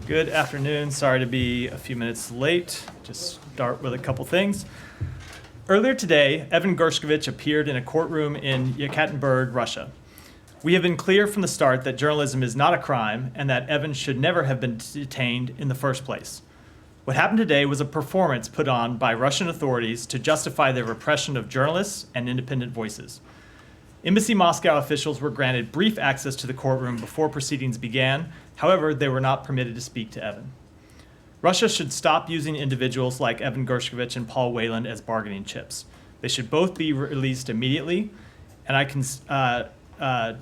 Good afternoon. Sorry to be a few minutes late. Just start with a couple things. Earlier today, Evan Gershkovich appeared in a courtroom in Yekaterinburg, Russia. We have been clear from the start that journalism is not a crime and that Evan should never have been detained in the first place. What happened today was a performance put on by Russian authorities to justify their repression of journalists and independent voices. Embassy Moscow officials were granted brief access to the courtroom before proceedings began. However, they were not permitted to speak to Evan. Russia should stop using individuals like Evan Gershkovich and Paul Whelan as bargaining chips. They should both be released immediately, and I can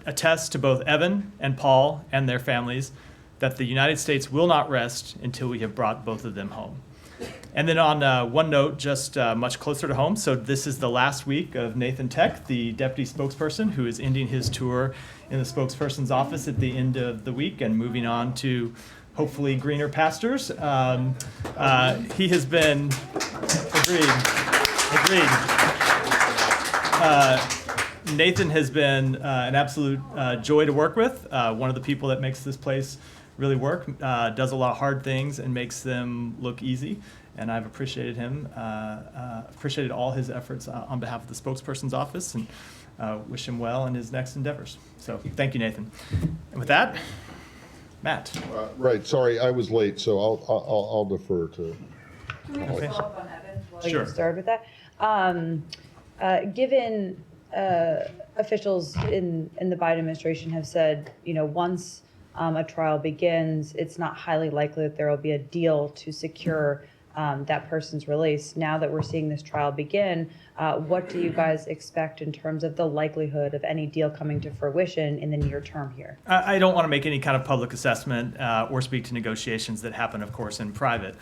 attest to both Evan and Paul and their families that the United States will not rest until we have brought both of them home. And then on one note, just much closer to home, so this is the last week of Nathan Tech, the deputy spokesperson, who is ending his tour in the spokesperson's office at the end of the week and moving on to hopefully greener pastures. He has been, agreed. Nathan has been an absolute joy to work with, one of the people that makes this place really work, does a lot of hard things and makes them look easy. And I've appreciated him, appreciated all his efforts on behalf of the spokesperson's office, and wish him well in his next endeavors. So thank you, Nathan. And with that, Matt. Right, sorry, I was late, so I'll defer to. Can we just follow up on Evan while Sure. you start with that? Given officials in the Biden administration have said, once a trial begins, it's not highly likely that there will be a deal to secure that person's release. Now that we're seeing this trial begin, what do you guys expect in terms of the likelihood of any deal coming to fruition in the near term here? I don't want to make any kind of public assessment or speak to negotiations that happen, of course, in private.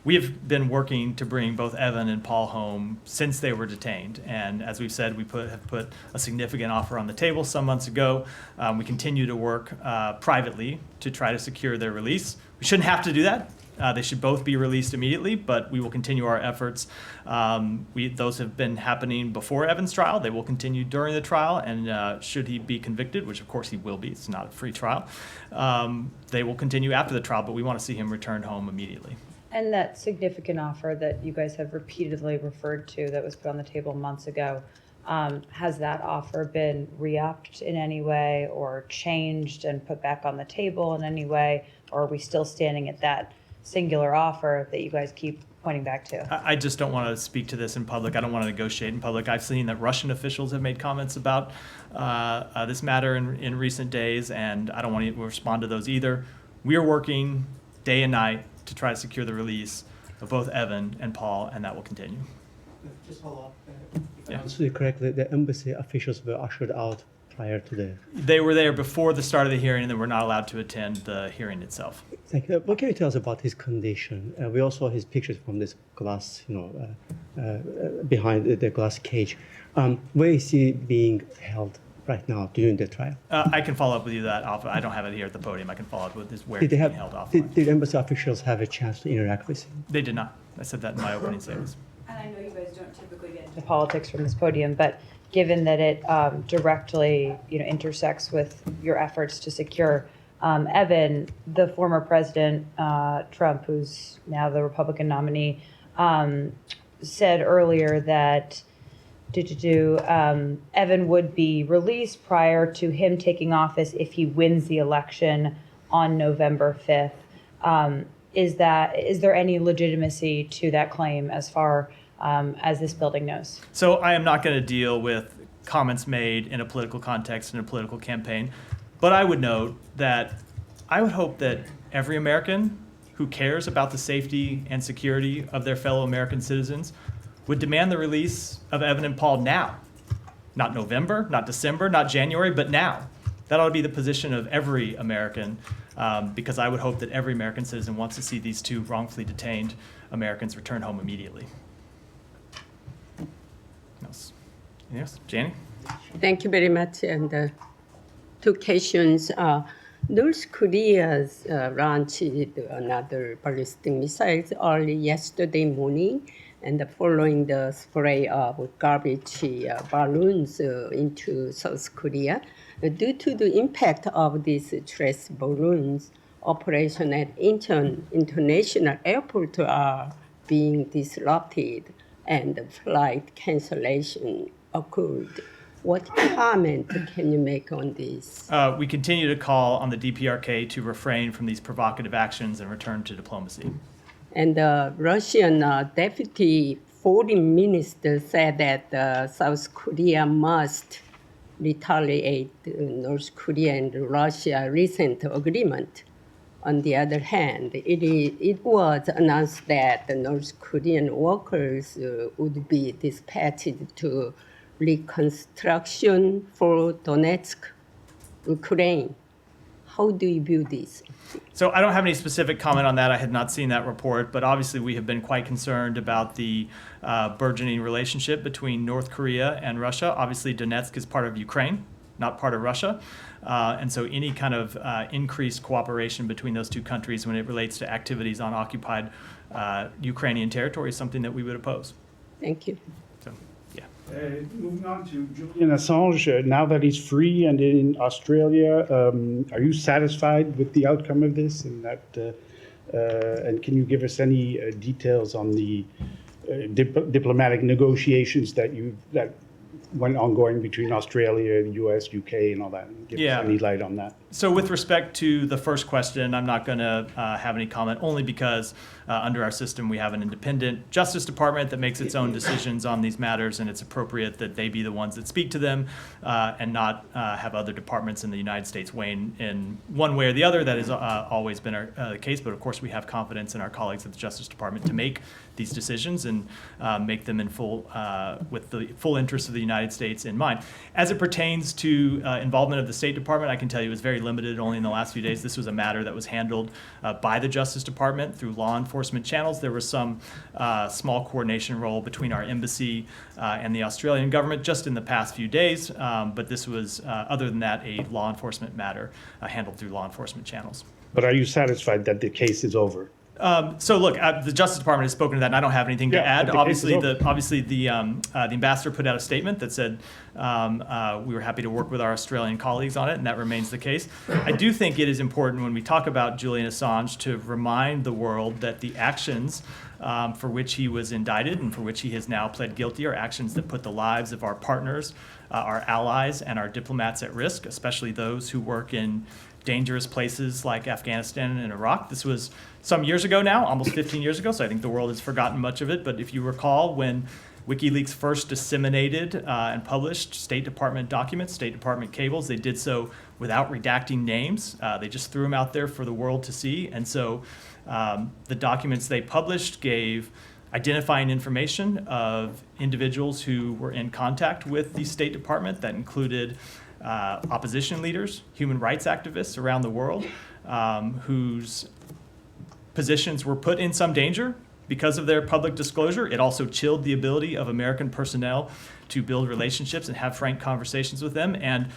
We have been working to bring both Evan and Paul home since they were detained. And as we've said, we have put a significant offer on the table some months ago. We continue to work privately to try to secure their release. We shouldn't have to do that. They should both be released immediately, but we will continue our efforts. Those have been happening before Evan's trial. They will continue during the trial, and should he be convicted, which of course he will be, it's not a free trial, they will continue after the trial, but we want to see him returned home immediately. And that significant offer that you guys have repeatedly referred to that was put on the table months ago, has that offer been re-upped in any way or changed and put back on the table in any way? Or are we still standing at that singular offer that you guys keep pointing back to? I just don't want to speak to this in public. I don't want to negotiate in public. I've seen that Russian officials have made comments about this matter in recent days, and I don't want to respond to those either. We are working day and night to try to secure the release of both Evan and Paul, and that will continue. Just follow up. Yeah. I understood correctly, the embassy officials were ushered out prior to the. They were there before the start of the hearing, and they were not allowed to attend the hearing itself. Thank you. What can you tell us about his condition? We all saw his pictures from this glass, behind the glass cage. Where is he being held right now during the trial? I can follow up with you that off. I don't have it here at the podium. I can follow up with this where he's being held off. Did embassy officials have a chance to interact with him? They did not. I said that in my opening statements. And I know you guys don't typically get into politics from this podium, but given that it directly intersects with your efforts to secure Evan, the former president, Trump, who's now the Republican nominee, said earlier that Evan would be released prior to him taking office if he wins the election on November 5th. Is there any legitimacy to that claim as far as this building knows? So I am not going to deal with comments made in a political context in a political campaign, but I would note that I would hope that every American who cares about the safety and security of their fellow American citizens would demand the release of Evan and Paul now. Not November, not December, not January, but now. That ought to be the position of every American, because I would hope that every American citizen wants to see these two wrongfully detained Americans return home immediately. Yes, Janie? Thank you very much. And two questions. North Korea's launched another ballistic missiles early yesterday morning, and following the spray of garbage balloons into South Korea. Due to the impact of these trash balloons operation at international airport are being disrupted and flight cancellation occurred. What comment can you make on this? We continue to call on the DPRK to refrain from these provocative actions and return to diplomacy. And the Russian deputy foreign minister said that South Korea must retaliate North Korea and Russia recent agreement. On the other hand, it was announced that the North Korean workers would be dispatched to reconstruction for Donetsk, Ukraine. How do you view this? So I don't have any specific comment on that. I had not seen that report, but obviously we have been quite concerned about the burgeoning relationship between North Korea and Russia. Obviously Donetsk is part of Ukraine, not part of Russia. And so any kind of increased cooperation between those two countries when it relates to activities on occupied Ukrainian territory is something that we would oppose. Thank you. So, yeah. Moving on to Julian Assange, now that he's free and in Australia, are you satisfied with the outcome of this? And can you give us any details on the diplomatic negotiations that went ongoing between Australia, the U.S., U.K., and all that? Give us any light on that. So with respect to the first question, I'm not going to have any comment, only because under our system we have an independent Justice Department that makes its own decisions on these matters, and it's appropriate that they be the ones that speak to them and not have other departments in the United States weighing in one way or the other. That has always been the case, but of course we have confidence in our colleagues at the Justice Department to make these decisions and make them in full with the full interest of the United States in mind. As it pertains to involvement of the State Department, I can tell you it was very limited. Only in the last few days, this was a matter that was handled by the Justice Department through law enforcement channels. There was some small coordination role between our embassy and the Australian government just in the past few days, but this was, other than that, a law enforcement matter handled through law enforcement channels. But are you satisfied that the case is over? So look, the Justice Department has spoken to that, and I don't have anything to add. Obviously, the ambassador put out a statement that said we were happy to work with our Australian colleagues on it, and that remains the case. I do think it is important when we talk about Julian Assange to remind the world that the actions for which he was indicted and for which he has now pled guilty are actions that put the lives of our partners, our allies, and our diplomats at risk, especially those who work in dangerous places like Afghanistan and Iraq. This was some years ago now, almost 15 years ago, so I think the world has forgotten much of it. But if you recall, when WikiLeaks first disseminated and published State Department documents, State Department cables, they did so without redacting names. They just threw them out there for the world to see. And so the documents they published gave identifying information of individuals who were in contact with the State Department. That included opposition leaders, human rights activists around the world, whose positions were put in some danger because of their public disclosure. It also chilled the ability of American personnel to build relationships and have frank conversations with them. And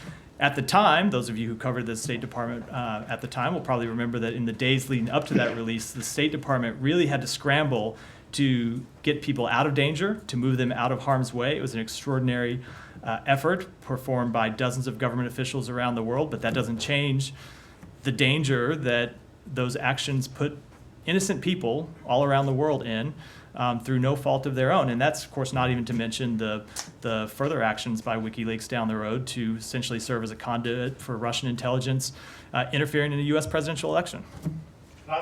at the time, those of you who covered the State Department at the time will probably remember that in the days leading up to that release, the State Department really had to scramble to get people out of danger, to move them out of harm's way. It was an extraordinary effort performed by dozens of government officials around the world, but that doesn't change the danger that those actions put innocent people all around the world in through no fault of their own. And that's, of course, not even to mention the further actions by WikiLeaks down the road to essentially serve as a conduit for Russian intelligence interfering in the U.S. presidential election.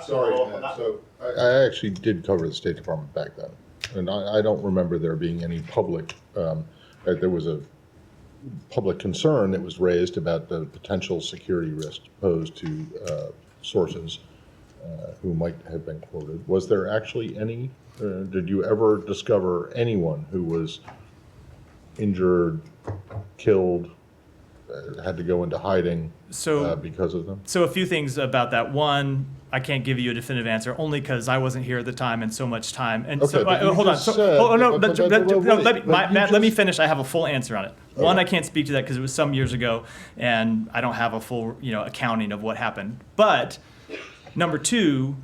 Sorry, Matt. So I actually did cover the State Department back then, and I don't remember there being any public, there was a public concern that was raised about the potential security risk posed to sources who might have been quoted. Was there actually any, did you ever discover anyone who was injured, killed, had to go into hiding because of them? So a few things about that. One, I can't give you a definitive answer only because I wasn't here at the time and so much time. And okay, so hold on. Matt, let me finish. I have a full answer on it. Okay. One, I can't speak to that because it was some years ago, and I don't have a full accounting of what happened. But number two,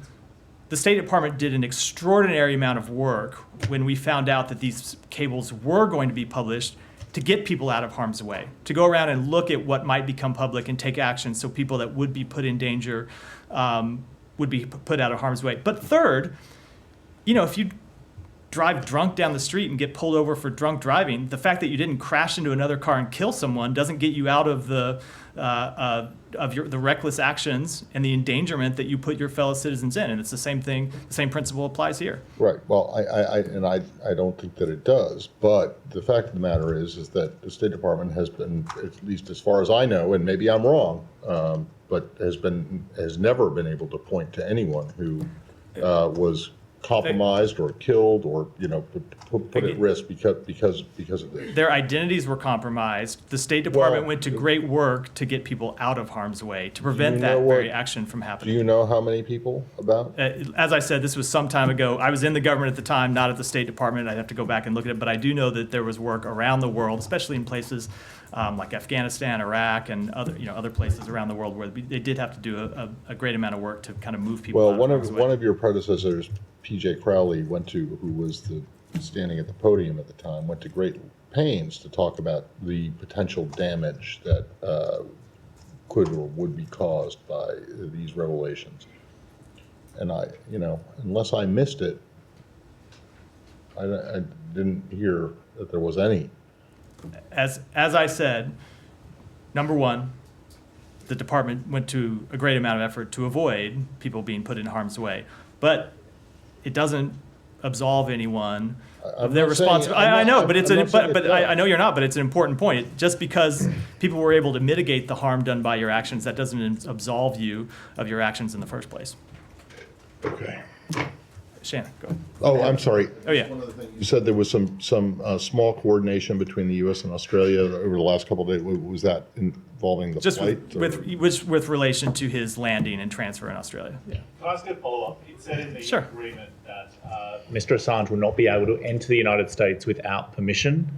the State Department did an extraordinary amount of work when we found out that these cables were going to be published to get people out of harm's way, to go around and look at what might become public and take action so people that would be put in danger would be put out of harm's way. But third, if you drive drunk down the street and get pulled over for drunk driving, the fact that you didn't crash into another car and kill someone doesn't get you out of the reckless actions and the endangerment that you put your fellow citizens in. And it's the same thing. The same principle applies here. Right. Well, I don't think that it does. But the fact of the matter is that the State Department has been, at least as far as I know, and maybe I'm wrong, but has never been able to point to anyone who was compromised or killed or put at risk because of this. Their identities were compromised. The State Department Well, went to great work to get people out of harm's way, to prevent that very action from Do happening. you know how many people about? As I said, this was some time ago. I was in the government at the time, not at the State Department. I'd have to go back and look at it, but I do know that there was work around the world, especially in places like Afghanistan, Iraq, and other places around the world where they did have to do a great amount of work to kind of move people out Well, of harm's way. one of your predecessors, P.J. Crowley, who was standing at the podium at the time, went to great pains to talk about the potential damage that could or would be caused by these revelations. And unless I missed it, I didn't hear that there was any. As I said, number one, the department went to a great amount of effort to avoid people being put in harm's way, but it doesn't absolve anyone of their responsibility. I know, but I know you're not. But it's an important point. Just because people were able to mitigate the harm done by your actions, that doesn't absolve you of your actions in the first place. Okay. Shannon, go ahead. Oh, I'm sorry. Oh yeah. You said there was some small coordination between the U.S. and Australia over the last couple of days. Was that involving the Just flight? with relation to his landing and transfer in Australia. Yeah. Can I ask a follow-up? It said in the Sure. agreement that Mr Assange will not be able to enter the United States without permission.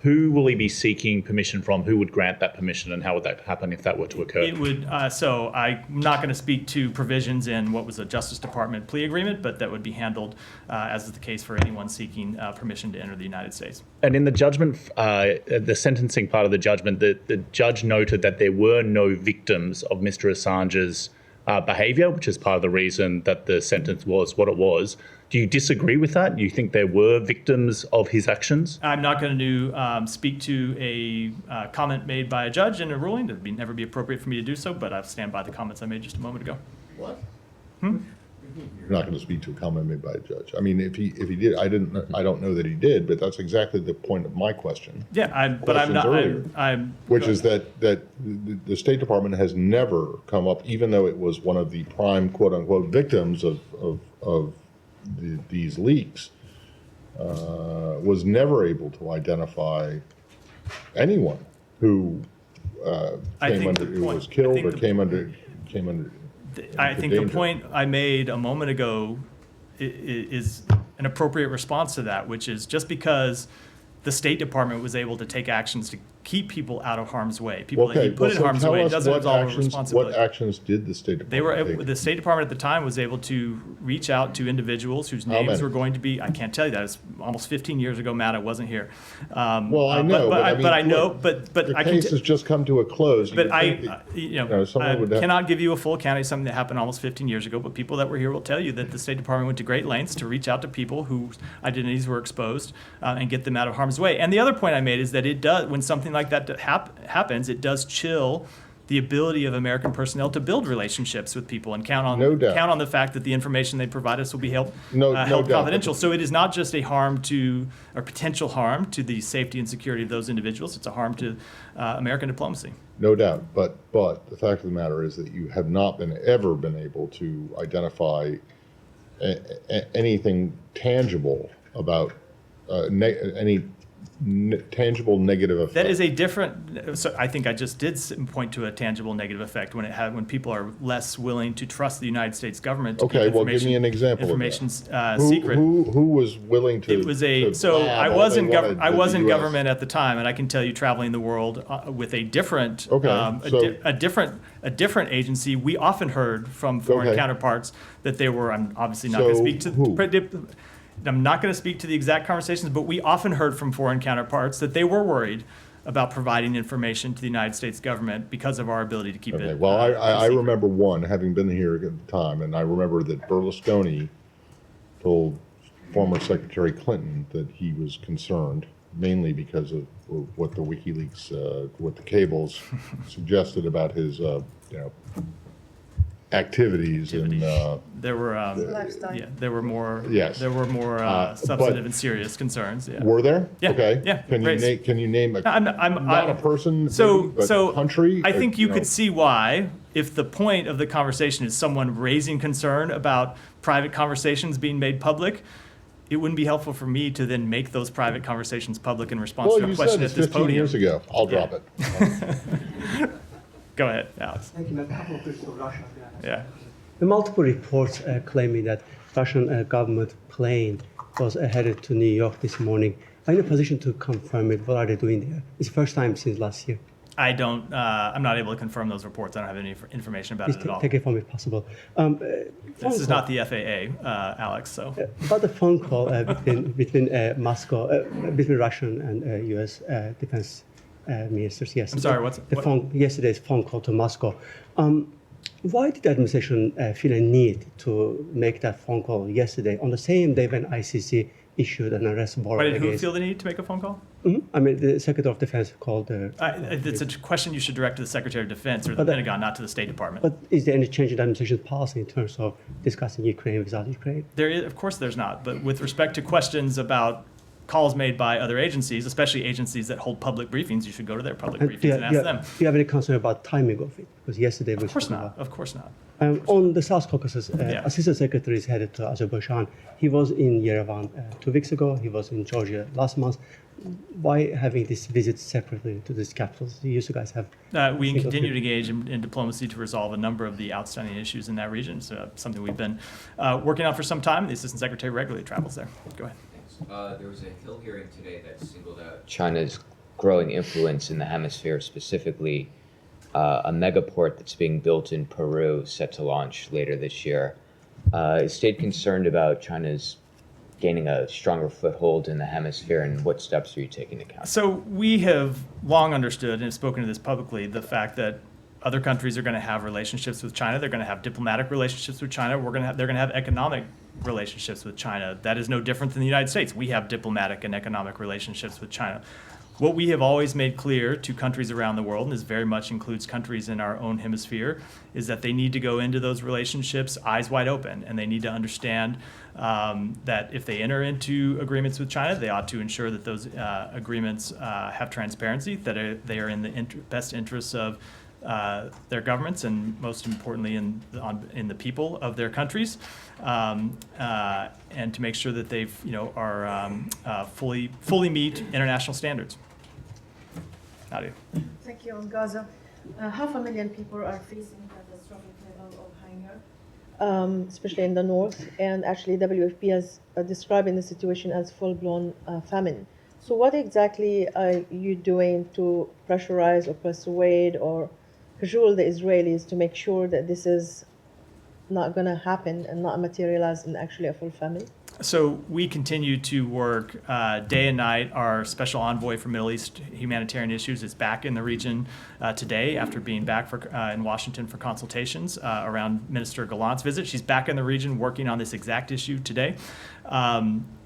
Who will he be seeking permission from? Who would grant that permission, and how would that happen if that were to occur? It would. So I'm not going to speak to provisions in what was a Justice Department plea agreement, but that would be handled, as is the case for anyone seeking permission to enter the United States. And in the judgment, the sentencing part of the judgment, the judge noted that there were no victims of Mr Assange's behaviour, which is part of the reason that the sentence was what it was. Do you disagree with that? Do you think there were victims of his actions? I'm not going to speak to a comment made by a judge in a ruling. It would never be appropriate for me to do so, but I stand by the comments I made just a moment ago. What? You're not going to speak to a comment made by a judge. I mean, if he did, I don't know that he did, but that's exactly the point of my question. Yeah, but I'm not. Which is that the State Department has never come up, even though it was one of the prime quote unquote victims of these leaks, was never able to identify anyone who was killed or came under. I think the point I made a moment ago is an appropriate response to that, which is just because the State Department was able to take actions to keep people out of harm's way, people that he put in harm's way, it doesn't absolve a responsibility. What actions did the State Department take? The State Department at the time was able to reach out to individuals whose names were going to be, I can't tell you that, it's almost 15 years ago, Matt, I wasn't here. Well, I know, but the case has just come to a close. But I cannot give you a full account of something that happened almost 15 years ago, but people that were here will tell you that the State Department went to great lengths to reach out to people whose identities were exposed and get them out of harm's way. And the other point I made is that it does, when something like that happens, it does chill the ability of American personnel to build relationships with people and count on the fact that the information they provide us will be held confidential. So it is not just a harm to, or potential harm to the safety and security of those individuals. It's a harm to American diplomacy. No doubt, but the fact of the matter is that you have not ever been able to identify anything tangible about any tangible negative effect. That is a different. So I think I just did point to a tangible negative effect when people are less willing to trust the United States government. To Okay, well, give me an example. Information's secret. Who was willing to? It was I was in government at the time, and I can tell you, traveling the world with a different a different agency, we often heard from foreign counterparts that they were. I'm obviously not going to speak to. I'm not going to speak to the exact conversations, but we often heard from foreign counterparts that they were worried about providing information to the United States government because of our ability to keep Okay, it. well, I secret. remember one, having been here at the time, and I remember that Berlusconi told former Secretary Clinton that he was concerned, mainly because of what the WikiLeaks, what the cables suggested about his, activities and, There were Lifestyle. there were more Yes. there were more but- substantive and serious concerns. Yeah. were there? Yeah, Okay. yeah, Can you raised. can you name I'm not a person, So, maybe, but so country? I think you know? could see why, if the point of the conversation is someone raising concern about private conversations being made public, it wouldn't be helpful for me to then make those private conversations public in response Well, to a you question said at it's this 15 podium. years ago. I'll drop it. Go ahead, Alex. Thank you. A couple of questions on Russia. Yeah. The multiple reports claiming that Russian government plane was headed to New York this morning. Are you in a position to confirm it? What are they doing there? It's the first time since last year. I'm not able to confirm those reports. I don't have any information about Please it at all. take it from me if possible. This is not the FAA, Alex, so. About the phone call between Moscow, between Russian and U.S. defense ministers yesterday. I'm sorry, Yesterday's phone call to Moscow. Why did the administration feel a need to make that phone call yesterday on the same day when ICC issued an arrest Why warrant did who against? feel the need to make a phone call? I mean, the Secretary of Defense called. It's a question you should direct to the Secretary of Defense or the Pentagon, not to the State Department. But is there any change in the administration policy in terms of discussing Ukraine without Ukraine? There is, of course, there's not. But with respect to questions about calls made by other agencies, especially agencies that hold public briefings, you should go to their public And briefings and ask them. do you have any concern about timing of it? Because yesterday we Of course spoke not. about- Of course not. On the South Caucasus, Yeah. Assistant Secretary is headed to Azerbaijan. He was in Yerevan 2 weeks ago. He was in Georgia last month. Why having this visit separately to these capitals? You guys have. We single continue trip. to engage in diplomacy to resolve a number of the outstanding issues in that region. It's something we've been working on for some time. The Assistant Secretary regularly travels there. Go ahead. There was a Hill hearing today that singled out China's growing influence in the hemisphere, specifically a megaport that's being built in Peru, set to launch later this year. Is State concerned about China's gaining a stronger foothold in the hemisphere, and what steps are you taking to counter? So we have long understood and have spoken to this publicly, the fact that other countries are going to have relationships with China. They're going to have diplomatic relationships with China. They're going to have economic relationships with China. That is no different than the United States. We have diplomatic and economic relationships with China. What we have always made clear to countries around the world, and this very much includes countries in our own hemisphere, is that they need to go into those relationships eyes wide open, and they need to understand that if they enter into agreements with China, they ought to ensure that those agreements have transparency, that they are in the best interests of their governments, and most importantly in the people of their countries, and to make sure that they've fully meet international standards. Nadia. Thank you. On Gaza, 500,000 people are facing catastrophic level of hunger, especially in the north. And actually, WFP is describing the situation as full-blown famine. So, what exactly are you doing to pressurize or persuade or cajole the Israelis to make sure that this is not going to happen and not materialize in actually a full famine? So we continue to work day and night. Our special envoy for Middle East humanitarian issues is back in the region today after being back in Washington for consultations around Minister Gallant's visit. She's back in the region working on this exact issue today,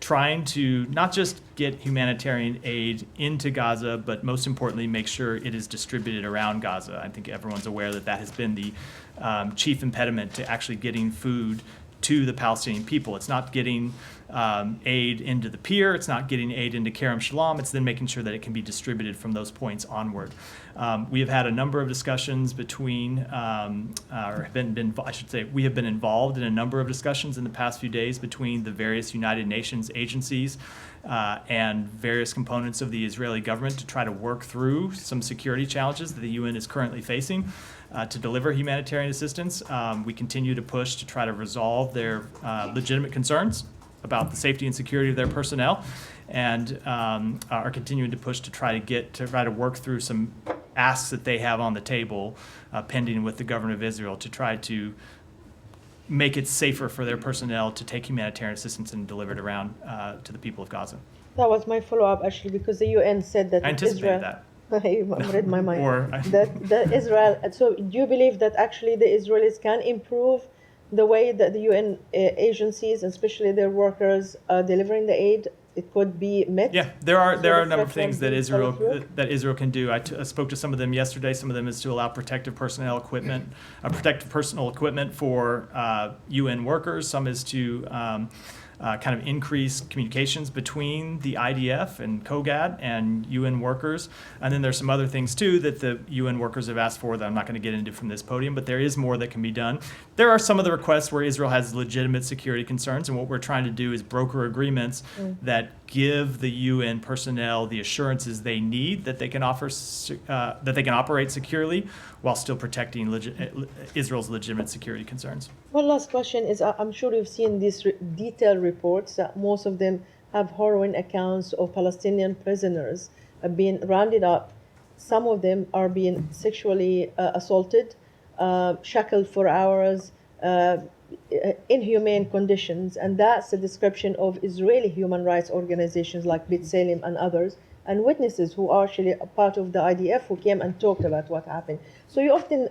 trying to not just get humanitarian aid into Gaza, but most importantly, make sure it is distributed around Gaza. I think everyone's aware that has been the chief impediment to actually getting food to the Palestinian people. It's not getting aid into the pier, it's not getting aid into Kerem Shalom, it's then making sure that it can be distributed from those points onward. We have had a number of discussions between, we have been involved in a number of discussions in the past few days between the various United Nations agencies and various components of the Israeli government to try to work through some security challenges that the UN is currently facing. To deliver humanitarian assistance. We continue to push to try to resolve their legitimate concerns about the safety and security of their personnel, and are continuing to push to try to work through some asks that they have on the table pending with the government of Israel to try to make it safer for their personnel to take humanitarian assistance and deliver it around to the people of Gaza. That was my follow-up, actually, because the UN said that I anticipated Israel. that. I read my mind. Or that Israel. So, do you believe that actually the Israelis can improve the way that the UN agencies, especially their workers, are delivering the aid? It could be met. Yeah, there are a number of threat things won't that be followed through? Israel can do. I spoke to some of them yesterday. Some of them is to allow protective personal equipment for UN workers. Some is to kind of increase communications between the IDF and COGAD and UN workers. And then there's some other things too that the UN workers have asked for that I'm not going to get into from this podium, but there is more that can be done. There are some of the requests where Israel has legitimate security concerns, and what we're trying to do is broker agreements that give the UN personnel the assurances they need that they can operate securely while still protecting Israel's legitimate security concerns. One last question is, I'm sure you've seen these detailed reports that most of them have harrowing accounts of Palestinian prisoners being rounded up. Some of them are being sexually assaulted, shackled for hours, inhumane conditions, and that's a description of Israeli human rights organizations like B'Tselem and others, and witnesses who are actually a part of the IDF who came and talked about what happened. So you often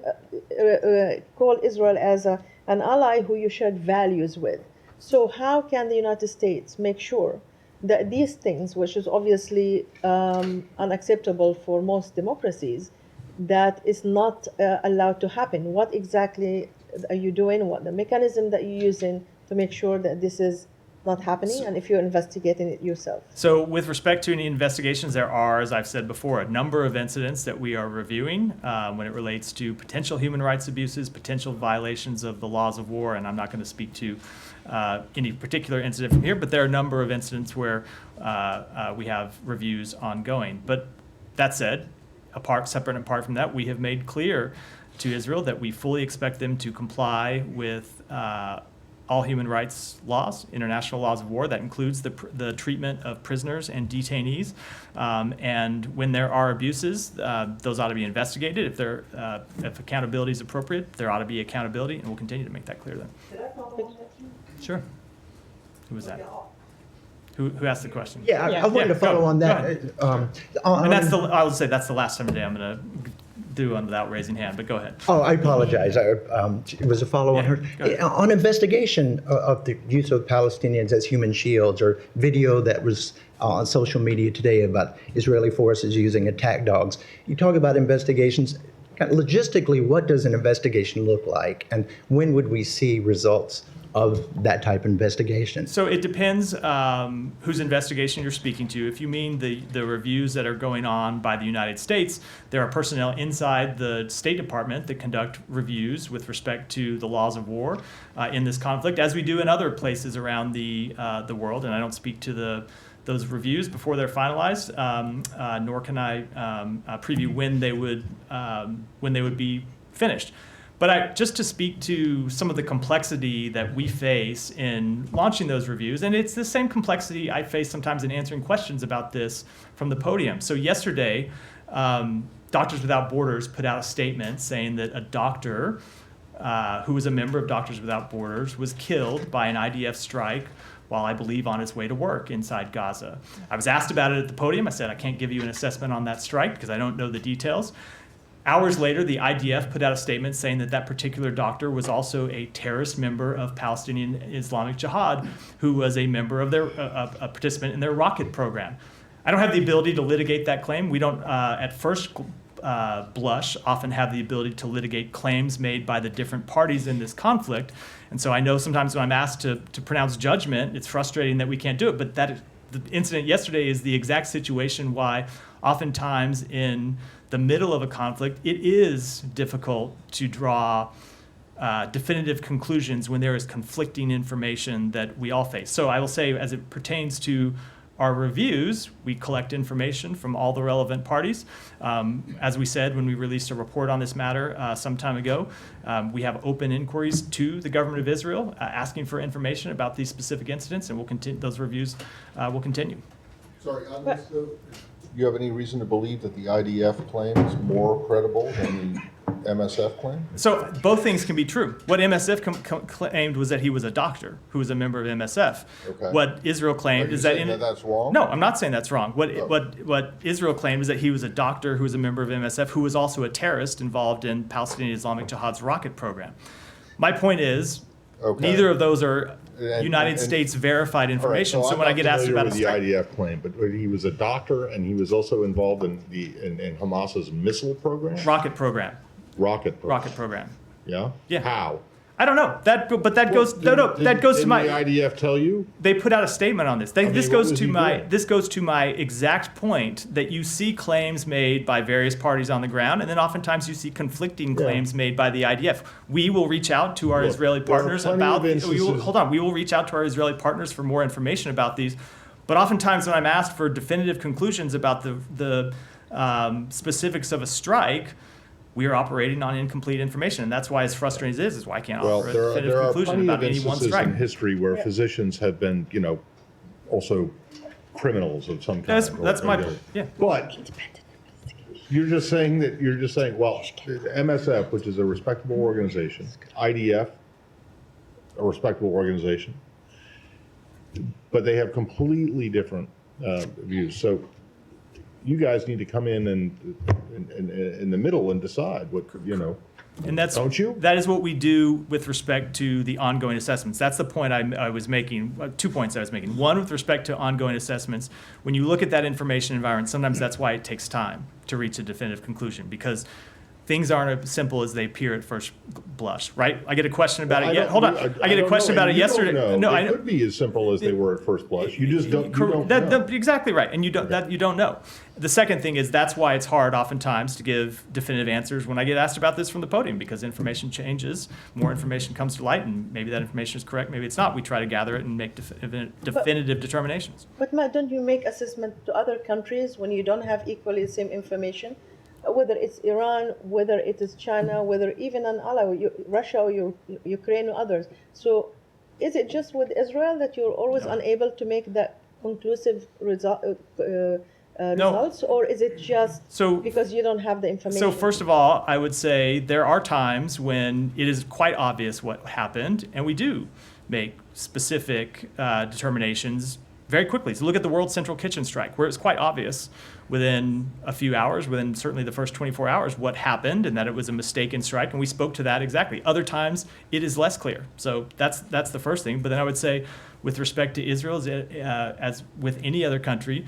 call Israel as an ally who you share values with. So how can the United States make sure that these things, which is obviously unacceptable for most democracies, that is not allowed to happen? What exactly are you doing? What the mechanism that you're using to make sure that this is not happening, and if you're investigating it yourself? So with respect to any investigations, there are, as I've said before, a number of incidents that we are reviewing when it relates to potential human rights abuses, potential violations of the laws of war, and I'm not going to speak to any particular incident from here, but there are a number of incidents where we have reviews ongoing. But that said, separate and apart from that, we have made clear to Israel that we fully expect them to comply with all human rights laws, international laws of war. That includes the treatment of prisoners and detainees. And when there are abuses, those ought to be investigated. If accountability is appropriate, there ought to be accountability, and we'll continue to make that clear then. Sure. Who was that? Who asked the question? Yeah, I wanted to follow on that. And I would say that's the last time today I'm going to do one without raising hand, but go ahead. Oh, I apologize. It was a follow on her. On investigation of the use of Palestinians as human shields, or video that was on social media today about Israeli forces using attack dogs. You talk about investigations. Logistically, what does an investigation look like, and when would we see results of that type of investigation? So it depends whose investigation you're speaking to. If you mean the reviews that are going on by the United States, there are personnel inside the State Department that conduct reviews with respect to the laws of war in this conflict, as we do in other places around the world. And I don't speak to those reviews before they're finalized, nor can I preview when they would be finished. But just to speak to some of the complexity that we face in launching those reviews, and it's the same complexity I face sometimes in answering questions about this from the podium. So yesterday, Doctors Without Borders put out a statement saying that a doctor who was a member of Doctors Without Borders was killed by an IDF strike while, I believe, on his way to work inside Gaza. I was asked about it at the podium. I said, I can't give you an assessment on that strike because I don't know the details. Hours later, the IDF put out a statement saying that particular doctor was also a terrorist member of Palestinian Islamic Jihad, who was a member of a participant in their rocket program. I don't have the ability to litigate that claim. We don't, at first blush, often have the ability to litigate claims made by the different parties in this conflict. And so I know sometimes when I'm asked to pronounce judgment, it's frustrating that we can't do it. But the incident yesterday is the exact situation why oftentimes in the middle of a conflict, it is difficult to draw definitive conclusions when there is conflicting information that we all face. So I will say, as it pertains to our reviews, we collect information from all the relevant parties. As we said when we released a report on this matter some time ago, we have open inquiries to the government of Israel asking for information about these specific incidents, and we'll continue. Those reviews will continue. Sorry, on this, though, do you have any reason to believe that the IDF claim is more credible than the MSF claim? So both things can be true. What MSF claimed was that he was a doctor who was a member of MSF. Okay. What Israel claimed Are you is that saying that that's wrong? No, I'm not saying that's wrong. Oh. What Israel claimed is that he was a doctor who was a member of MSF who was also a terrorist involved in Palestinian Islamic Jihad's rocket program. My point is, Okay. neither of those are And- United and- States verified information. So I'm when I not get asked familiar about a with strike, the IDF claim, but he was a doctor and he was also involved in in Hamas's missile program, rocket program, rocket program. Yeah. Yeah. How? I don't know that, but that goes Didn't to my. the IDF tell you? They put out a statement on this. This what goes was to he my doing? this goes to my exact point that you see claims made by various parties on the ground, and then oftentimes you see conflicting claims made by the IDF. We will reach out to our Look, Israeli there are partners plenty about. of instances- Hold on. We will reach out to our Israeli partners for more information about these. But oftentimes, when I'm asked for definitive conclusions about the specifics of a strike, we are operating on incomplete information, and that's why as frustrating as it is why I can't Well, offer a there definitive are conclusion plenty about of any one instances strike. in history where physicians have been, also criminals of some kind. That's my yeah. But you're just saying, well, MSF, which is a respectable organization, IDF, a respectable organization, but they have completely different views. So you guys need to come in and in the middle and decide what, And that's Don't you? That is what we do with respect to the ongoing assessments. That's the point I was making. 2 points I was making. One, with respect to ongoing assessments, when you look at that information environment, sometimes that's why it takes time to reach a definitive conclusion, because things aren't as simple as they appear at first blush, right? I get a question about it. Hold on. I get a question about it yesterday. No, I it know. could be as simple as they were at first blush. You just don't. You don't know. Exactly right, and you don't know. The second thing is that's why it's hard oftentimes to give definitive answers when I get asked about this from the podium, because information changes, more information comes to light, and maybe that information is correct, maybe it's not. We try to gather it and make definitive determinations. But Matt, don't you make assessment to other countries when you don't have equally the same information? Whether it's Iran, whether it is China, whether even an ally, Russia or Ukraine or others. So is it just with Israel that you're always unable to make that conclusive results, or is it just because you don't have the information? So first of all, I would say there are times when it is quite obvious what happened, and we do make specific determinations very quickly. So look at the World Central Kitchen strike, where it's quite obvious within a few hours, within certainly the first 24 hours, what happened and that it was a mistaken strike, and we spoke to that exactly. Other times, it is less clear. So that's the first thing. But then I would say, with respect to Israel, as with any other country,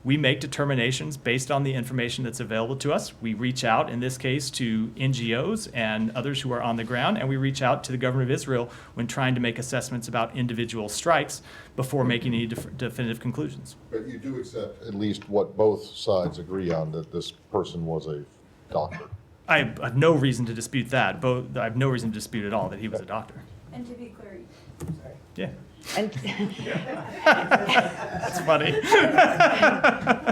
we make determinations based on the information that's available to us. We reach out, in this case, to NGOs and others who are on the ground, and we reach out to the government of Israel when trying to make assessments about individual strikes before making any definitive conclusions. But you do accept at least what both sides agree on, that this person was a doctor. I have no reason to dispute that. I have no reason to dispute at all that he was a doctor. And to be clear, sorry. Yeah. And That's funny.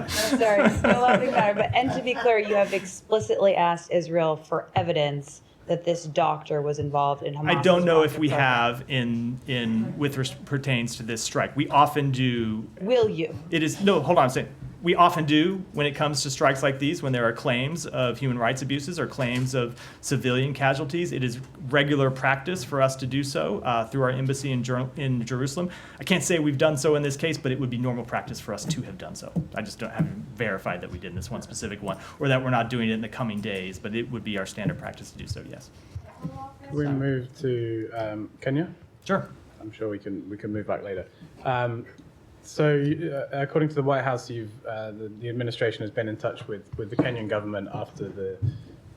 sorry, no laughing matter. But and to be clear, you have explicitly asked Israel for evidence that this doctor was involved in Hamas. I don't know if we have pertains to this strike. We often do. Will you? Hold on, I'm saying we often do when it comes to strikes like these, when there are claims of human rights abuses or claims of civilian casualties. It is regular practice for us to do so through our embassy in Jerusalem. I can't say we've done so in this case, but it would be normal practice for us to have done so. I just haven't verified that we did in this one specific one, or that we're not doing it in the coming days, but it would be our standard practice to do so, yes. Can we move to Kenya? Sure. I'm sure we can move back later. So, according to the White House, the administration has been in touch with the Kenyan government after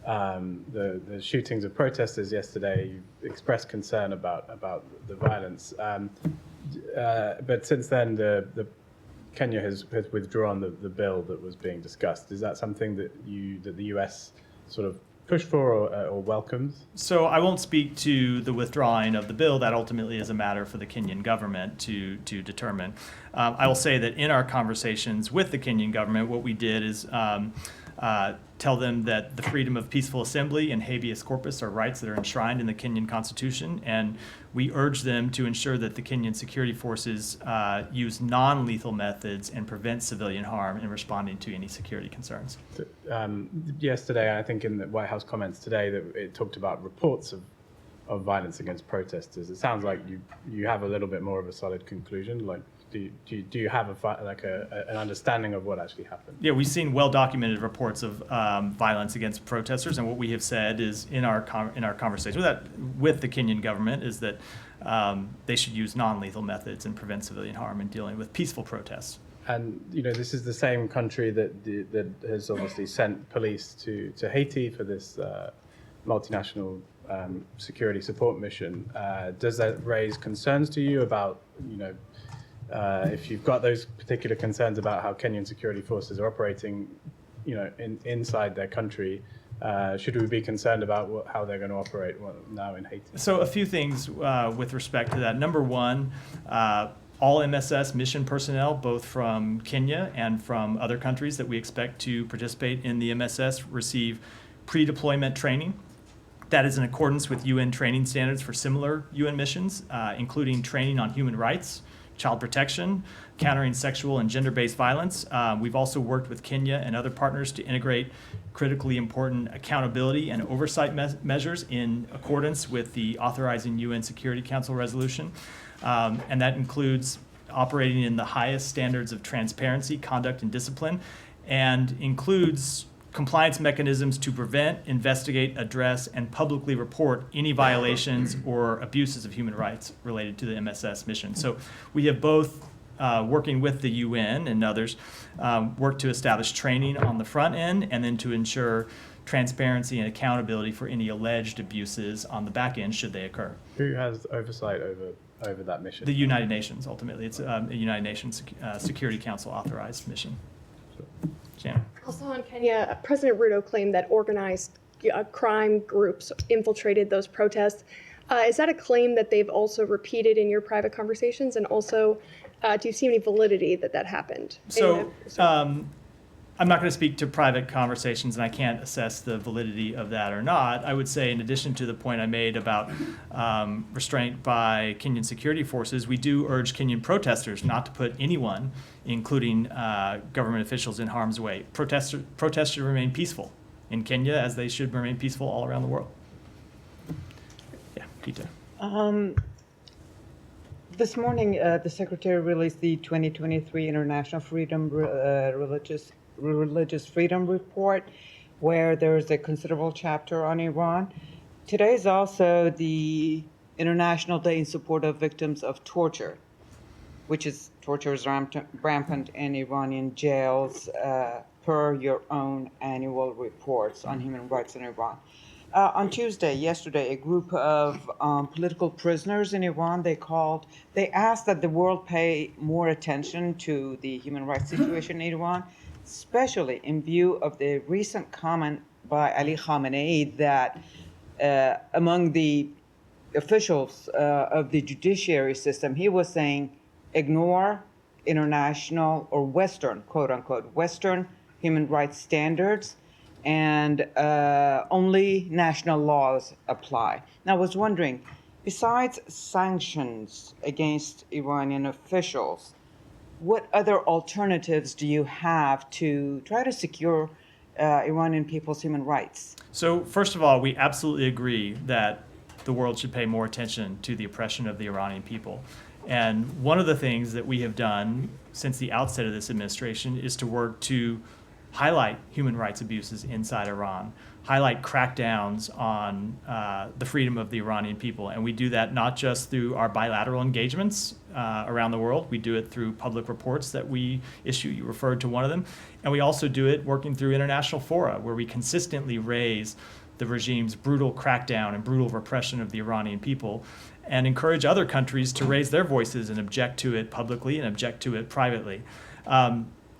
the shootings of protesters yesterday. You expressed concern about the violence, but since then, the Kenya has withdrawn the bill that was being discussed. Is that something that the U.S. sort of pushed for or welcomes? So I won't speak to the withdrawing of the bill. That ultimately is a matter for the Kenyan government to determine. I will say that in our conversations with the Kenyan government, what we did is tell them that the freedom of peaceful assembly and habeas corpus are rights that are enshrined in the Kenyan Constitution, and we urge them to ensure that the Kenyan security forces use non-lethal methods and prevent civilian harm in responding to any security concerns. Yesterday, I think in the White House comments today, that it talked about reports of violence against protesters. It sounds like you have a little bit more of a solid conclusion. Like, do you have an understanding of what actually happened? Yeah, we've seen well-documented reports of violence against protesters, and what we have said is in our conversation with the Kenyan government is that they should use non-lethal methods and prevent civilian harm in dealing with peaceful protests. And this is the same country that has obviously sent police to Haiti for this multinational security support mission. Does that raise concerns to you about if you've got those particular concerns about how Kenyan security forces are operating, inside their country, should we be concerned about how they're going to operate now in Haiti? So a few things with respect to that. Number one, all MSS mission personnel, both from Kenya and from other countries that we expect to participate in the MSS, receive pre-deployment training. That is in accordance with UN training standards for similar UN missions, including training on human rights, child protection, countering sexual and gender-based violence. We've also worked with Kenya and other partners to integrate critically important accountability and oversight measures in accordance with the authorizing UN Security Council resolution. And that includes operating in the highest standards of transparency, conduct, and discipline, and includes compliance mechanisms to prevent, investigate, address, and publicly report any violations or abuses of human rights related to the MSS mission. So we have both, working with the UN and others, worked to establish training on the front end and then to ensure transparency and accountability for any alleged abuses on the back end should they occur. Who has oversight over that mission? The United Nations, ultimately. It's a United Nations Security Council authorized mission. Shannon. Also in Kenya, President Ruto claimed that organized crime groups infiltrated those protests. Is that a claim that they've also repeated in your private conversations? And also, do you see any validity that happened? So I'm not going to speak to private conversations, and I can't assess the validity of that or not. I would say, in addition to the point I made about restraint by Kenyan security forces, we do urge Kenyan protesters not to put anyone, including government officials, in harm's way. Protests should remain peaceful in Kenya, as they should remain peaceful all around the world. Yeah, Peter. This morning, the Secretary released the 2023 International Religious Freedom Report, where there's a considerable chapter on Iran. Today is also the International Day in support of victims of torture, torture is rampant in Iranian jails, per your own annual reports on human rights in Iran. On Tuesday, yesterday, a group of political prisoners in Iran, they asked that the world pay more attention to the human rights situation in Iran, especially in view of the recent comment by Ali Khamenei that among the officials of the judiciary system, he was saying, ignore international or Western, quote unquote, Western human rights standards, and only national laws apply. Now, I was wondering, besides sanctions against Iranian officials, what other alternatives do you have to try to secure Iranian people's human rights? So first of all, we absolutely agree that the world should pay more attention to the oppression of the Iranian people. And one of the things that we have done since the outset of this administration is to work to highlight human rights abuses inside Iran, highlight crackdowns on the freedom of the Iranian people. And we do that not just through our bilateral engagements around the world. We do it through public reports that we issue. You referred to one of them. And we also do it working through international fora, where we consistently raise the regime's brutal crackdown and brutal repression of the Iranian people, and encourage other countries to raise their voices and object to it publicly and object to it privately.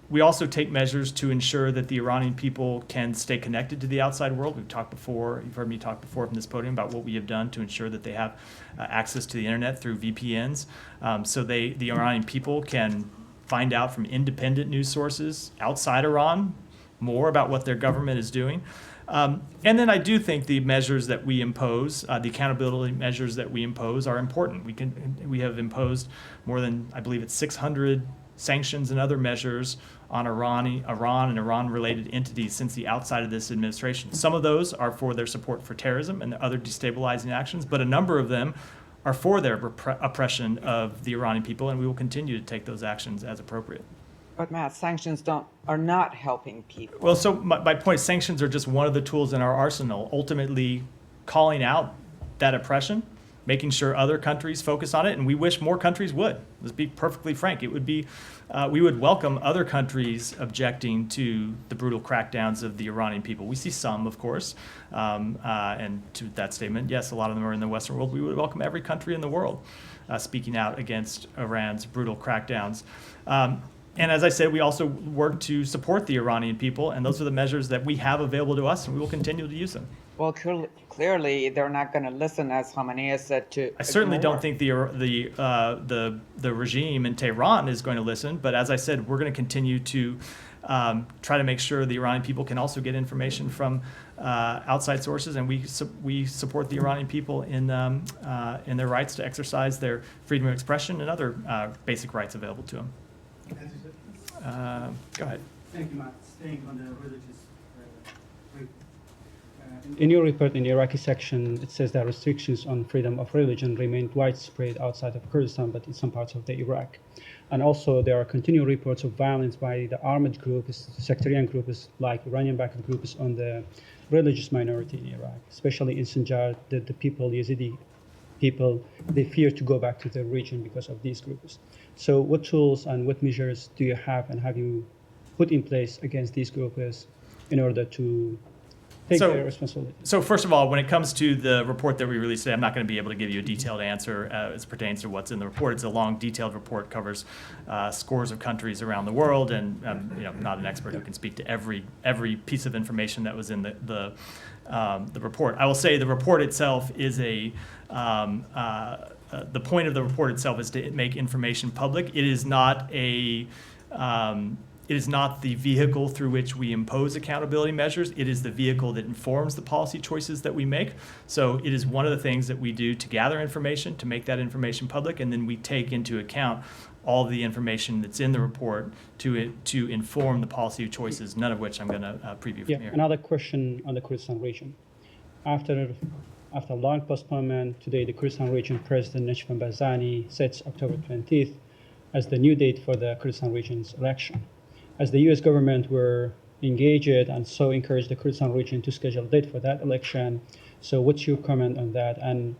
We also take measures to ensure that the Iranian people can stay connected to the outside world. We've talked before, you've heard me talk before from this podium about what we have done to ensure that they have access to the internet through VPNs, so the Iranian people can find out from independent news sources outside Iran more about what their government is doing. And then I do think the measures that we impose, the accountability measures that we impose, are important. We have imposed more than, I believe it's 600 sanctions and other measures on Iran and Iran-related entities since the outside of this administration. Some of those are for their support for terrorism and other destabilizing actions, but a number of them are for their oppression of the Iranian people, and we will continue to take those actions as appropriate. But Matt, sanctions are not helping people. Well, so my point is sanctions are just one of the tools in our arsenal, ultimately calling out that oppression, making sure other countries focus on it, and we wish more countries would. Let's be perfectly frank. It would be, we would welcome other countries objecting to the brutal crackdowns of the Iranian people. We see some, of course, and to that statement, yes, a lot of them are in the Western world. We would welcome every country in the world speaking out against Iran's brutal crackdowns. And as I said, we also work to support the Iranian people, and those are the measures that we have available to us, and we will continue to use them. Well, clearly they're not going to listen, as Khamenei has said, to I certainly ignore. don't think the regime in Tehran is going to listen, but as I said, we're going to continue to try to make sure the Iranian people can also get information from outside sources, and we support the Iranian people in their rights to exercise their freedom of expression and other basic rights available to them. Go ahead. Thank you, Matt. Staying on the religious in your report, in the Iraqi section, it says that restrictions on freedom of religion remained widespread outside of Kurdistan, but in some parts of the Iraq. And also, there are continual reports of violence by the armed groups, sectarian groups like Iranian-backed groups on the religious minority in Iraq, especially in Sinjar, the people, Yazidi people, they fear to go back to their region because of these groups. So what tools and what measures do you have, and have you put in place against these groups in order to take their responsibility? So first of all, when it comes to the report that we released today, I'm not going to be able to give you a detailed answer as pertains to what's in the report. It's a long, detailed report, covers scores of countries around the world, and I'm not an expert who can speak to every piece of information that was in the report. I will say the report itself is the point of the report itself is to make information public. It is not it is not the vehicle through which we impose accountability measures. It is the vehicle that informs the policy choices that we make. So it is one of the things that we do to gather information, to make that information public, and then we take into account all the information that's in the report to inform the policy choices, none of which I'm going to preview from here. Another question on the Kurdistan region. After long postponement, today the Kurdistan region President Najm Barzani sets October 20th as the new date for the Kurdistan region's election. As the U.S. government were engaged and so encouraged the Kurdistan region to schedule a date for that election. So what's your comment on that? And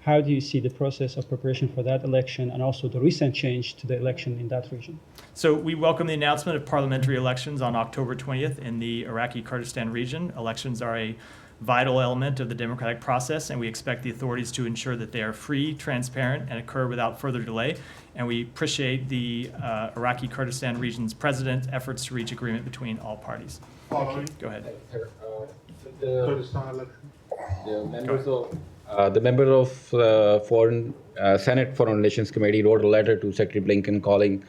how do you see the process of preparation for that election and also the recent change to the election in that region? So we welcome the announcement of parliamentary elections on October 20th in the Iraqi Kurdistan region. Elections are a vital element of the democratic process, and we expect the authorities to ensure that they are free, transparent, and occur without further delay. And we appreciate the Iraqi Kurdistan region's president's efforts to reach agreement between all parties. Go ahead. The members of Senate Foreign Relations Committee wrote a letter to Secretary Blinken calling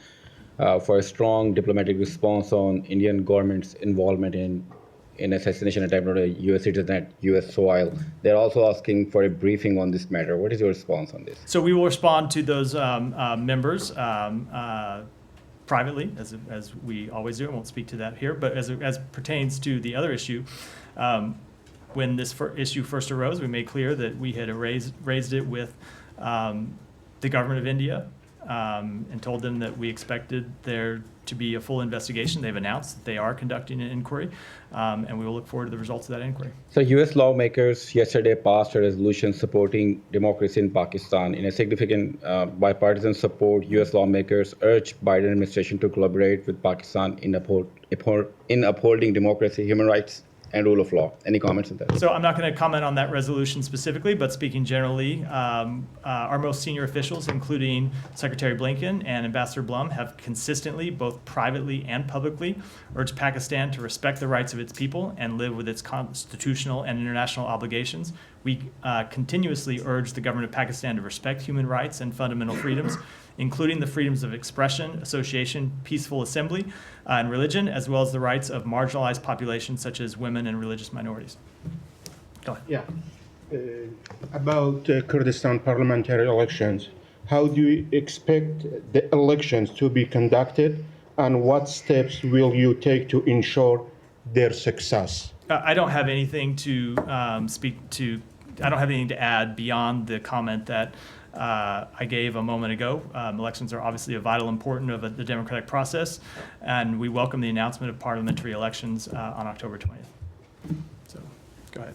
for a strong diplomatic response on Indian government's involvement in assassination attempt on a U.S. citizen at U.S. soil. They're also asking for a briefing on this matter. What is your response on this? So we will respond to those members privately, as we always do. I won't speak to that here. But as pertains to the other issue, when this issue first arose, we made clear that we had raised it with the government of India and told them that we expected there to be a full investigation. They've announced that they are conducting an inquiry, and we will look forward to the results of that inquiry. So U.S. lawmakers yesterday passed a resolution supporting democracy in Pakistan. In a significant bipartisan support, U.S. lawmakers urged Biden administration to collaborate with Pakistan in upholding democracy, human rights, and rule of law. Any comments on that? So I'm not going to comment on that resolution specifically, but speaking generally, our most senior officials, including Secretary Blinken and Ambassador Blum, have consistently, both privately and publicly, urged Pakistan to respect the rights of its people and live with its constitutional and international obligations. We continuously urge the government of Pakistan to respect human rights and fundamental freedoms including the freedoms of expression, association, peaceful assembly, and religion, as well as the rights of marginalized populations such as women and religious minorities. Go ahead. Yeah. About Kurdistan parliamentary elections, how do you expect the elections to be conducted, and what steps will you take to ensure their success? I don't have anything to speak to. I don't have anything to add beyond the comment that I gave a moment ago. Elections are obviously a vital important of the democratic process, and we welcome the announcement of parliamentary elections on October 20th. So, go ahead.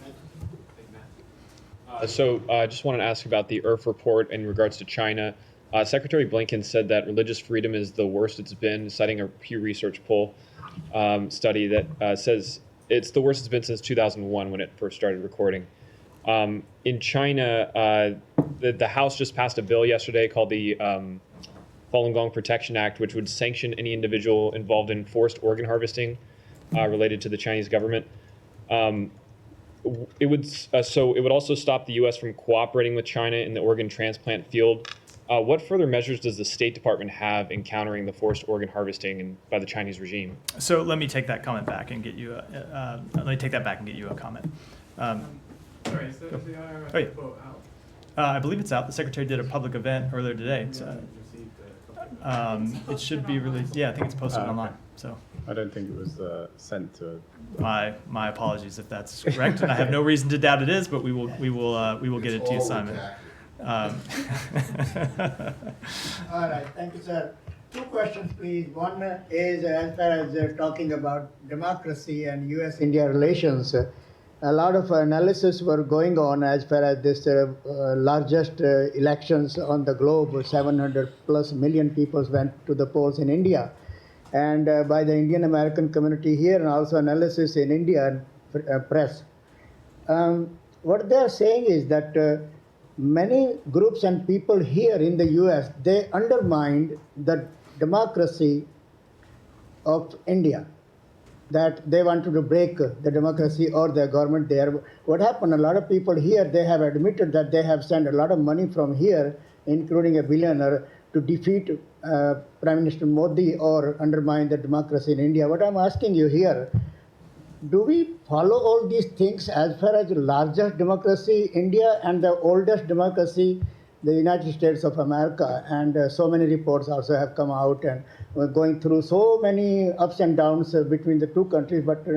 I just wanted to ask about the IRF report in regards to China. Secretary Blinken said that religious freedom is the worst it's been, citing a Pew Research poll study that says it's the worst it's been since 2001 when it first started recording. In China, the House just passed a bill yesterday called the Falun Gong Protection Act, which would sanction any individual involved in forced organ harvesting related to the Chinese government. It would also stop the U.S. from cooperating with China in the organ transplant field. What further measures does the State Department have in countering the forced organ harvesting by the Chinese regime? So let me take that comment back and get you. Let me take that back and get you a comment. Sorry, is the IRS report out? I believe it's out. The Secretary did a public event earlier today. It should be released. Yeah, I think it's posted online. So I don't think it was sent to. My apologies if that's correct, and I have no reason to doubt it is. But we will get it to you, Simon. All right, thank you, sir. Two questions, please. One is as far as talking about democracy and U.S.-India relations. A lot of analysis were going on as far as this largest elections on the globe. 700 plus million people went to the polls in India, and by the Indian American community here, and also analysis in Indian press. What they are saying is that many groups and people here in the U.S., they undermined the democracy of India, that they wanted to break the democracy or the government there. What happened, a lot of people here, they have admitted that they have sent a lot of money from here, including a billionaire, to defeat Prime Minister Modi or undermine the democracy in India. What I'm asking you here, do we follow all these things as far as the largest democracy, India, and the oldest democracy, the United States of America? And so many reports also have come out, and we're going through so many ups and downs between the two countries, but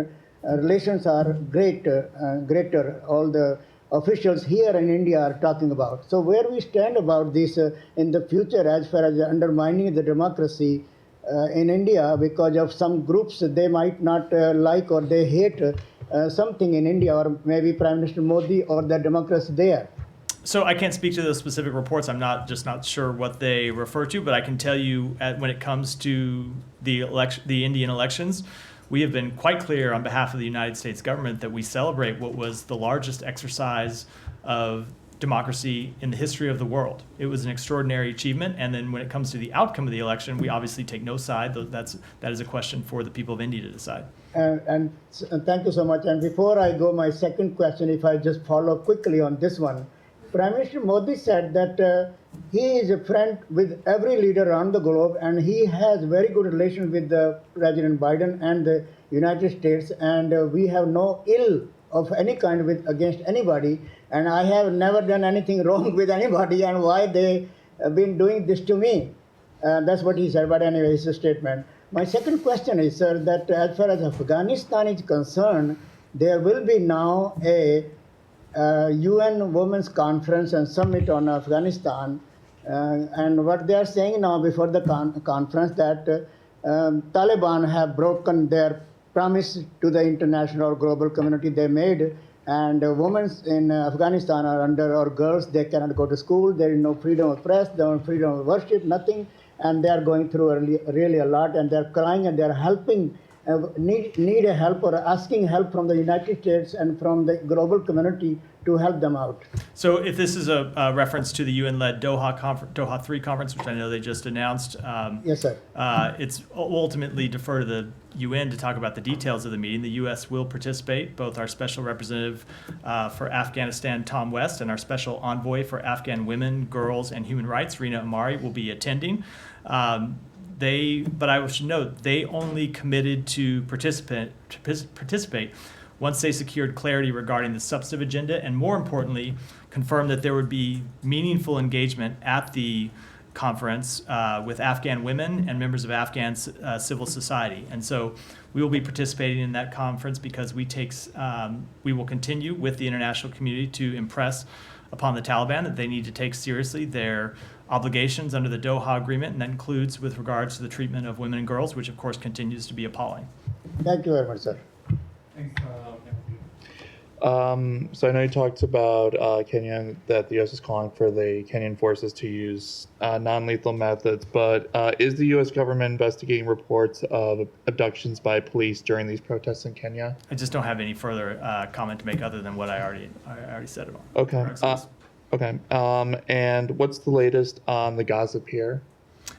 relations are greater. All the officials here in India are talking about. So where we stand about this in the future as far as undermining the democracy in India because of some groups they might not like or they hate something in India, or maybe Prime Minister Modi or the democracy there. So I can't speak to those specific reports. I'm not sure what they refer to, but I can tell you when it comes to the Indian elections, we have been quite clear on behalf of the United States government that we celebrate what was the largest exercise of democracy in the history of the world. It was an extraordinary achievement, and then when it comes to the outcome of the election, we obviously take no side. That is a question for the people of India to decide. And thank you so much. And before I go, my second question, if I just follow quickly on this one, Prime Minister Modi said that he is a friend with every leader around the globe, and he has very good relations with President Biden and the United States, and we have no ill of any kind against anybody, and I have never done anything wrong with anybody, and why they have been doing this to me. That's what he said, but anyway, it's a statement. My second question is, sir, that as far as Afghanistan is concerned, there will be now a UN Women's Conference and Summit on Afghanistan, and what they are saying now before the conference that Taliban have broken their promise to the international global community they made, and women in Afghanistan are under, or girls, they cannot go to school, there is no freedom of press, no freedom of worship, nothing, and they are going through really a lot, and they are crying and they are helping need a help or asking help from the United States and from the global community to help them out. So if this is a reference to the UN-led Doha 3 conference, which I know they just announced, Yes, sir. it's ultimately defer to the UN to talk about the details of the meeting. The U.S. will participate. Both our special representative for Afghanistan, Tom West, and our special envoy for Afghan women, girls, and human rights, Rina Amari, will be attending. But I should note, they only committed to participate once they secured clarity regarding the substantive agenda, and more importantly, confirmed that there would be meaningful engagement at the conference with Afghan women and members of Afghan civil society. And so we will be participating in that conference because we will continue with the international community to impress upon the Taliban that they need to take seriously their obligations under the Doha Agreement, and that includes with regards to the treatment of women and girls, which of course continues to be appalling. Thank you very much, sir. So I know you talked about Kenya, that the U.S. is calling for the Kenyan forces to use non-lethal methods, but is the U.S. government investigating reports of abductions by police during these protests in Kenya? I just don't have any further comment to make other than what I already said about. Okay. Okay. And what's the latest on the Gaza pier?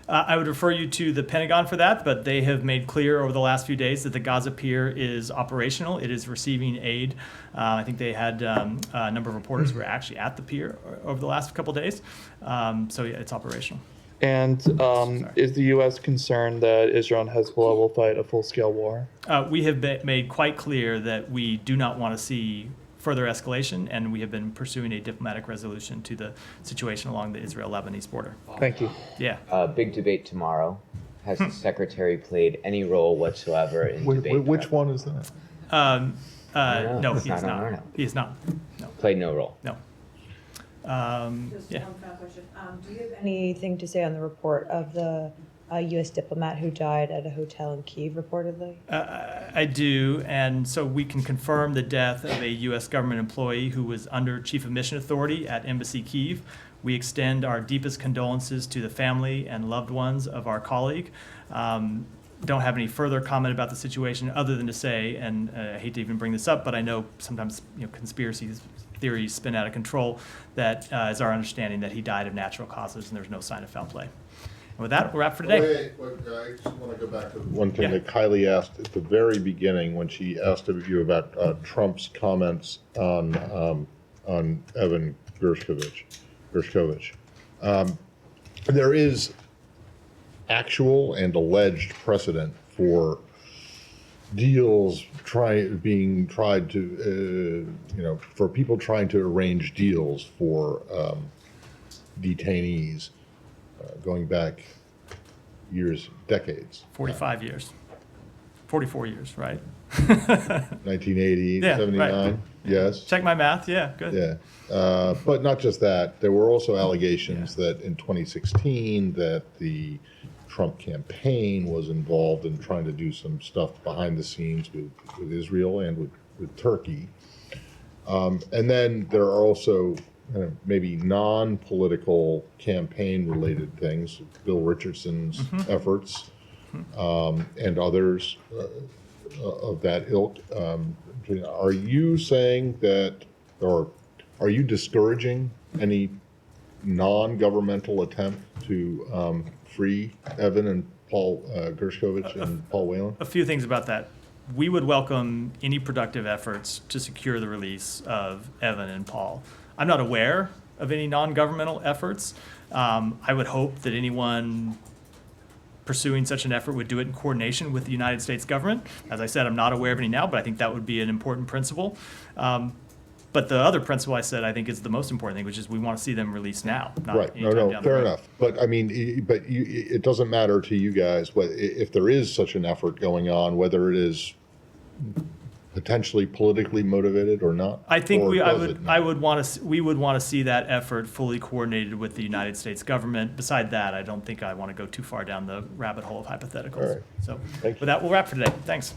I would refer you to the Pentagon for that, but they have made clear over the last few days that the Gaza pier is operational. It is receiving aid. I think they had a number of reporters who were actually at the pier over the last couple of days. So yeah, it's operational. And is the U.S. concerned that Israel and Hezbollah will fight a full-scale war? We have made quite clear that we do not want to see further escalation, and we have been pursuing a diplomatic resolution to the situation along the Israel-Lebanese border. Thank you. Yeah. Big debate tomorrow. Has the secretary played any role whatsoever in debate? Which one is that? No, he is not. He is not. No. Played no role. No. Just one final question. Do you have anything to say on the report of the U.S. diplomat who died at a hotel in Kyiv, reportedly? I do, and so we can confirm the death of a U.S. government employee who was under Chief of Mission Authority at Embassy Kyiv. We extend our deepest condolences to the family and loved ones of our colleague. Don't have any further comment about the situation other than to say, and I hate to even bring this up, but I know sometimes conspiracy theories spin out of control, that is our understanding that he died of natural causes and there's no sign of foul play. And with that, we're wrapped for today. Wait, I just want to go back to one thing that Kylie asked at the very beginning when she asked you about Trump's comments on Evan Gershkovich. There is actual and alleged precedent for deals being tried to, for people trying to arrange deals for detainees. Going back years, decades. 45 years. 44 years, right? 1980, Yeah, 79, right. Yes. Check my math, yeah, good. Yeah. But not just that, there were also allegations that in 2016 that the Trump campaign was involved in trying to do some stuff behind the scenes with Israel and with Turkey. And then there are also maybe non-political campaign-related things, Bill Richardson's efforts and others of that ilk. Are you saying that, or are you discouraging any non-governmental attempt to free Evan and Paul Gershkovich and Paul Whelan? A few things about that. We would welcome any productive efforts to secure the release of Evan and Paul. I'm not aware of any non-governmental efforts. I would hope that anyone pursuing such an effort would do it in coordination with the United States government. As I said, I'm not aware of any now, but I think that would be an important principle. But the other principle I said, I think, is the most important thing, which is we want to see them released now. Not right. No, fair enough. But I mean, it doesn't matter to you guys if there is such an effort going on, whether it is potentially politically motivated or not. I think we would want to see that effort fully coordinated with the United States government. Beside that, I don't think I want to go too far down the rabbit hole of hypotheticals. All right. So with that, we'll wrap for today. Thanks.